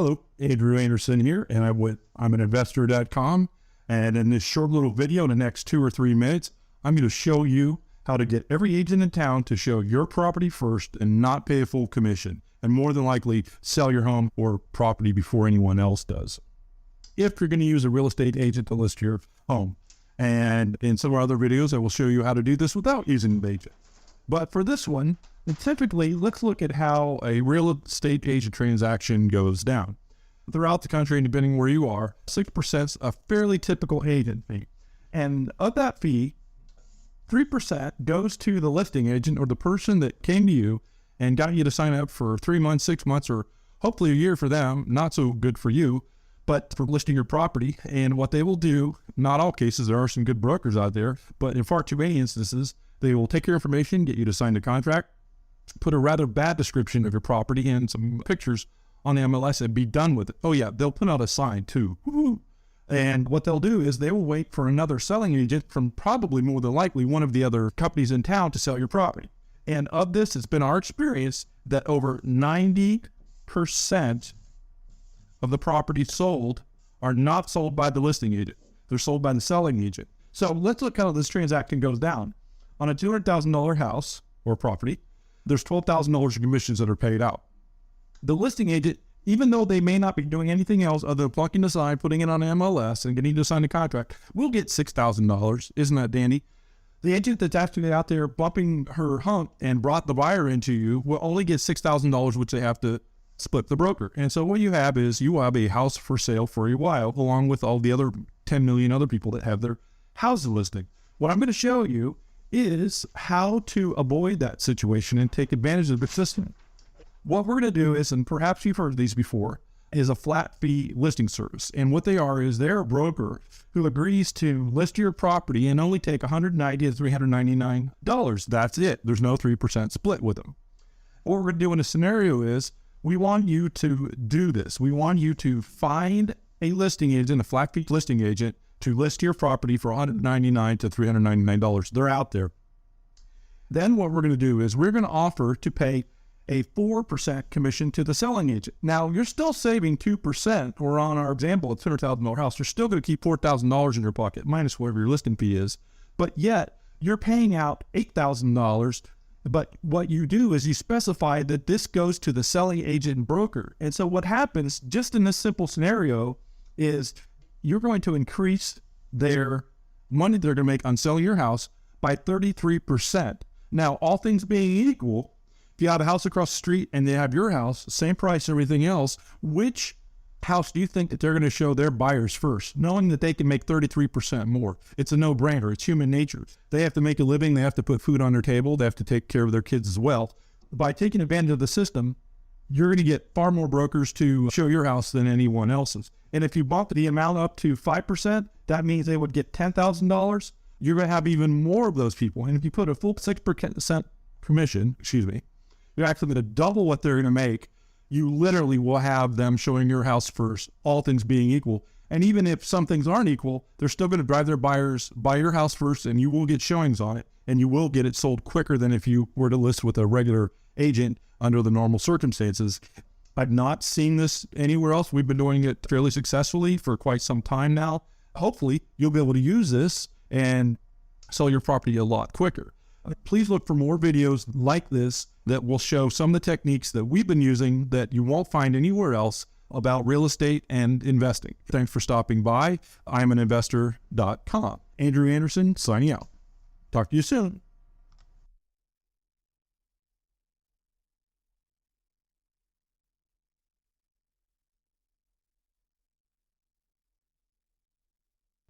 Hello, Andrew Anderson here, and I'm an investor.com. And in this short little video, in the next 2 or 3 minutes, I'm going to show you how to get every agent in town to show your property first and not pay a full commission, and more than likely sell your home or property before anyone else does, if you're going to use a real estate agent to list your home. And in some of our other videos, I will show you how to do this without using an agent. But for this one, typically, let's look at how a real estate agent transaction goes down. Throughout the country, and depending where you are, 6% is a fairly typical agent fee. And of that fee, 3% goes to the listing agent or the person that came to you and got you to sign up for 3 months, 6 months, or hopefully a year for them, not so good for you, but for listing your property. And what they will do, not all cases, there are some good brokers out there, but in far too many instances, they will take your information, get you to sign the contract, put a rather bad description of your property and some pictures on the MLS and be done with it. Oh yeah, they'll put out a sign too. Woo-hoo. And what they'll do is they will wait for another selling agent from probably more than likely one of the other companies in town to sell your property. And of this, it's been our experience that over 90% of the properties sold are not sold by the listing agent. They're sold by the selling agent. So let's look how this transaction goes down. On a $200,000 house or property, there's $12,000 in commissions that are paid out. The listing agent, even though they may not be doing anything else other than plunking the sign, putting it on MLS, and getting you to sign the contract, will get $6,000. Isn't that dandy? The agent that's actually out there bumping her hump and brought the buyer into you will only get $6,000, which they have to split the broker. And so what you have is you have a house for sale for a while, along with all the other 10 million other people that have their houses listed. What I'm going to show you is how to avoid that situation and take advantage of the system. What we're going to do is, and perhaps you've heard of these before, is a flat fee listing service. And what they are is they're a broker who agrees to list your property and only take $190 to $399. That's it. There's no 3% split with them. What we're going to do in a scenario is we want you to do this. We want you to find a listing agent, a flat fee listing agent, to list your property for $199 to $399. They're out there. Then what we're going to do is we're going to offer to pay a 4% commission to the selling agent. Now, you're still saving 2%, or on our example, a $200,000 house, you're still going to keep $4,000 in your pocket, minus whatever your listing fee is. But yet, you're paying out $8,000. But what you do is you specify that this goes to the selling agent and broker. And so what happens, just in this simple scenario, is you're going to increase their money they're going to make on selling your house by 33%. Now, all things being equal, if you have a house across the street and they have your house, same price, everything else, which house do you think that they're going to show their buyers first, knowing that they can make 33% more? It's a no-brainer. It's human nature. They have to make a living. They have to put food on their table. They have to take care of their kids as well. By taking advantage of the system, you're going to get far more brokers to show your house than anyone else's. And if you bump the amount up to 5%, that means they would get $10,000. You're going to have even more of those people. And if you put a full 6% commission, you're actually going to double what they're going to make. You literally will have them showing your house first, all things being equal. And even if some things aren't equal, they're still going to drive their buyers by your house first, and you will get showings on it, and you will get it sold quicker than if you were to list with a regular agent under the normal circumstances. I've not seen this anywhere else. We've been doing it fairly successfully for quite some time now. Hopefully, you'll be able to use this and sell your property a lot quicker. Please look for more videos like this that will show some of the techniques that we've been using that you won't find anywhere else about real estate and investing. Thanks for stopping by. I'm an investor.com. Andrew Anderson signing out. Talk to you soon.